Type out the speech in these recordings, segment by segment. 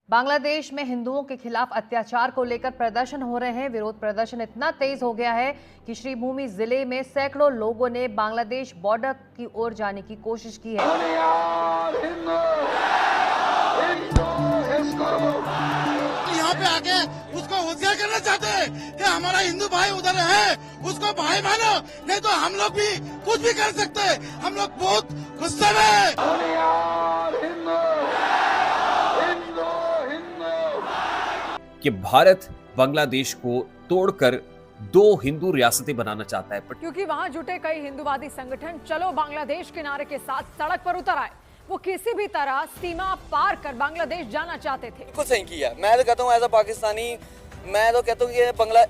बांग्लादेश में हिंदुओं के खिलाफ अत्याचार को लेकर प्रदर्शन हो रहे हैं। विरोध प्रदर्शन इतना तेज हो गया है कि श्रीभूमि जिले में सैकड़ों लोगों ने बांग्लादेश बॉर्डर की ओर जाने की कोशिश की है। यहाँ पे आके उसको होशियार करना चाहते हैं कि हमारा हिंदू भाई उधर है, उसको भाई मानो, नहीं तो हम लोग भी कुछ भी कर सकते हैं। हम लोग बहुत गुस्से में कि भारत बांग्लादेश को तोड़कर दो हिंदू रियासतें बनाना चाहता है। क्योंकि वहां जुटे कई हिंदुवादी संगठन चलो बांग्लादेश के नारे के साथ सड़क पर उतर आए। वो किसी भी तरह सीमा पार कर बांग्लादेश जाना चाहते थे। कुछ नहीं किया। मैं तो कहता हूँ एज अ पाकिस्तानी, मैं तो कहता हूँ कि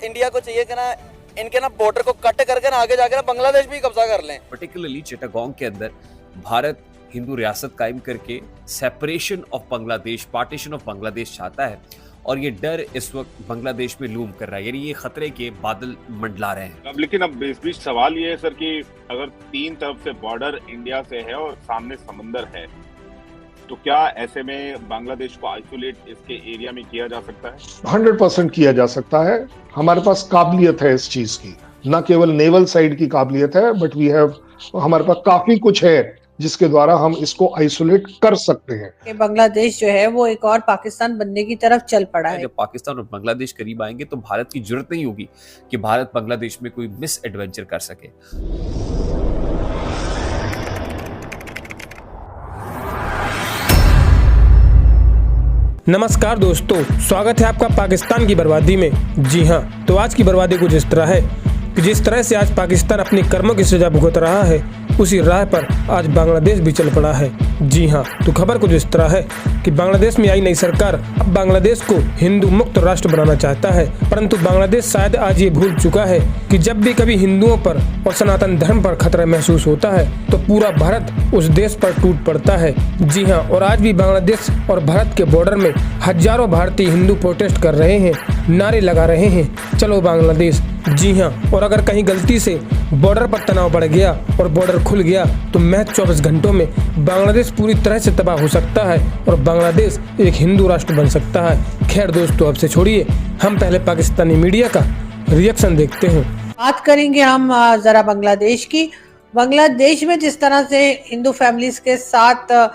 इंडिया को चाहिए कि ना इनके ना बॉर्डर को कट करके ना आगे जाकर ना बांग्लादेश भी कब्जा कर लें। पर्टिकुलरली चिटागोंग के अंदर भारत हिंदू रियासत कायम करके separation of Bangladesh, partition of Bangladesh चाहता है और ये डर इस वक्त बांग्लादेश में लूम कर रहा है, यानी ये खतरे के बादल मंडला रहे हैं। लेकिन अब इस बीच सवाल ये है सर कि अगर तीन तरफ से बॉर्डर इंडिया से है और सामने समंदर है, तो क्या ऐसे में बांग्लादेश को आइसोलेट इसके एरिया में किया जा सकता है? 100% किया जा सकता है। हमारे पास काबिलियत है इस चीज की, न केवल नेवल साइड की काबिलियत है, बट वी हैव, हमारे पास काफी कुछ है जिसके द्वारा हम इसको आइसोलेट कर सकते हैं। कि बांग्लादेश जो है वो एक और पाकिस्तान बनने की तरफ चल पड़ा है। जब पाकिस्तान और बांग्लादेश करीब आएंगे तो भारत की जरूरत नहीं होगी कि भारत बांग्लादेश में कोई मिस एडवेंचर कर सके। नमस्कार दोस्तों, स्वागत है आपका पाकिस्तान की बर्बादी में। जी हाँ, तो आज की बर्बादी कुछ इस तरह है कि जिस तरह से आज पाकिस्तान अपने कर्मों की सजा भुगत रहा है, उसी राह पर आज बांग्लादेश भी चल पड़ा है। जी हाँ, तो खबर कुछ इस तरह है कि बांग्लादेश में आई नई सरकार अब बांग्लादेश को हिंदू मुक्त राष्ट्र बनाना चाहता है, परंतु बांग्लादेश शायद आज ये भूल चुका है कि जब भी कभी हिंदुओं पर और सनातन धर्म पर खतरा महसूस होता है तो पूरा भारत उस देश पर टूट पड़ता है। जी हाँ, और आज भी बांग्लादेश और भारत के बॉर्डर में हजारों भारतीय हिंदू प्रोटेस्ट कर रहे हैं, नारे लगा रहे हैं, चलो बांग्लादेश। जी हाँ, और अगर कहीं गलती से बॉर्डर पर तनाव बढ़ गया और बॉर्डर खुल गया तो महज 24 घंटों में बांग्लादेश पूरी तरह से तबाह हो सकता है और बांग्लादेश एक हिंदू राष्ट्र बन सकता है। खैर दोस्तों, अब से छोड़िए, हम पहले पाकिस्तानी मीडिया का रिएक्शन देखते हैं। बात करेंगे हम जरा बांग्लादेश की। बांग्लादेश में जिस तरह से हिंदू फैमिलीज के साथ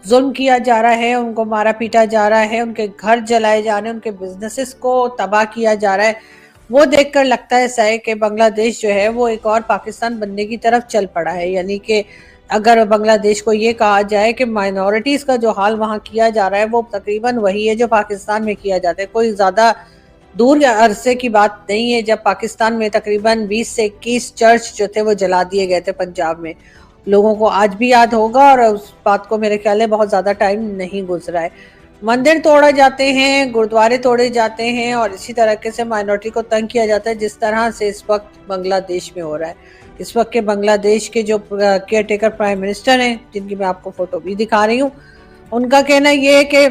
जुल्म किया जा रहा है, उनको मारा पीटा जा रहा है, उनके घर जलाए जा रहे हैं, उनके बिजनेसेस को तबाह किया जा रहा है, वो देखकर लगता है ऐसा है कि बांग्लादेश जो है वो एक और पाकिस्तान बनने की तरफ चल पड़ा है। यानी कि अगर बांग्लादेश को ये कहा जाए कि माइनॉरिटीज का जो हाल वहाँ किया जा रहा है वो तकरीबन वही है जो पाकिस्तान में किया जाता है। कोई ज्यादा दूर अरसे की बात नहीं है जब पाकिस्तान में तकरीबन 20 से 21 चर्च जो थे वो जला दिए गए थे पंजाब में। लोगों को आज भी याद होगा और उस बात को मेरे ख्याल है बहुत ज्यादा टाइम नहीं गुजरा है। मंदिर तोड़े जाते हैं, गुरुद्वारे तोड़े जाते हैं और इसी तरीके से माइनॉरिटी को तंग किया जाता है, जिस तरह से इस वक्त बांग्लादेश में हो रहा है। इस वक्त के बांग्लादेश के जो केयर टेकर प्राइम मिनिस्टर हैं, जिनकी मैं आपको फोटो भी दिखा रही हूँ, उनका कहना ये है कि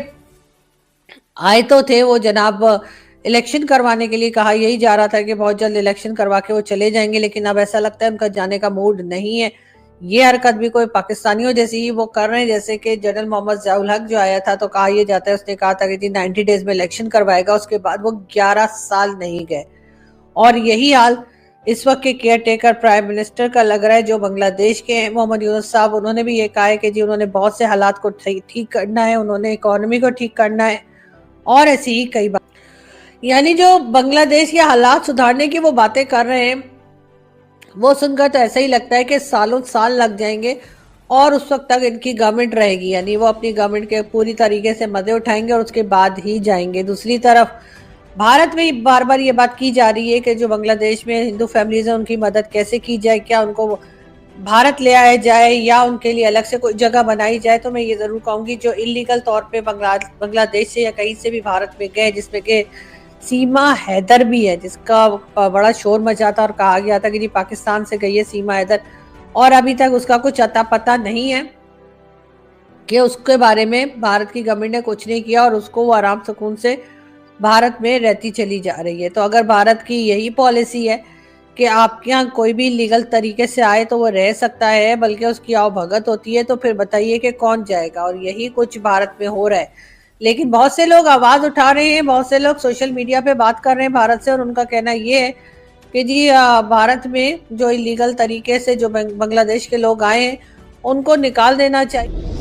आए तो थे वो जनाब इलेक्शन करवाने के लिए, कहा यही जा रहा था कि बहुत जल्द इलेक्शन करवा के वो चले जाएंगे, लेकिन अब ऐसा लगता है उनका जाने का मूड नहीं है। ये हरकत भी कोई पाकिस्तानियों जैसी ही वो कर रहे हैं, जैसे कि जनरल मोहम्मद ज़ियाउल हक जो आया था तो कहा यह जाता है, उसने कहा था कि जी 90 डेज में इलेक्शन करवाएगा, उसके बाद वो 11 साल नहीं गए। और यही हाल इस वक्त के केयर टेकर प्राइम मिनिस्टर का लग रहा है जो बांग्लादेश के हैं, मोहम्मद यूनुस साहब। उन्होंने भी ये कहा है कि जी उन्होंने बहुत से हालात को ठीक करना है, उन्होंने इकोनॉमी को ठीक करना है और ऐसी ही कई बात। यानी जो बांग्लादेश के हालात सुधारने की वो बातें कर रहे हैं, वो सुनकर तो ऐसा ही लगता है कि सालों साल लग जाएंगे और उस वक्त तक इनकी गवर्नमेंट रहेगी। यानी वो अपनी गवर्नमेंट के पूरी तरीके से मजे उठाएंगे और उसके बाद ही जाएंगे। दूसरी तरफ भारत में बार बार ये बात की जा रही है कि जो बांग्लादेश में हिंदू फैमिलीज हैं उनकी मदद कैसे की जाए, क्या उनको भारत ले आया जाए या उनके लिए अलग से कोई जगह बनाई जाए। तो मैं ये जरूर कहूँगी जो इलीगल तौर पर बांग्लादेश से या कहीं से भी भारत में गए, जिसमें कि सीमा हैदर भी है, जिसका बड़ा शोर मचा था और कहा गया था कि जी पाकिस्तान से गई है सीमा हैदर, और अभी तक उसका कुछ अता पता नहीं है कि उसके बारे में भारत की गवर्नमेंट ने कुछ नहीं किया और उसको वो आराम सुकून से भारत में रहती चली जा रही है। तो अगर भारत की यही पॉलिसी है कि आपके यहाँ कोई भी लीगल तरीके से आए तो वो रह सकता है, बल्कि उसकी आवभगत होती है, तो फिर बताइए कि कौन जाएगा। और यही कुछ भारत में हो रहा है। लेकिन बहुत से लोग आवाज उठा रहे हैं, बहुत से लोग सोशल मीडिया पे बात कर रहे हैं भारत से, और उनका कहना ये है कि जी भारत में जो इलीगल तरीके से जो बांग्लादेश के लोग आए हैं उनको निकाल देना चाहिए।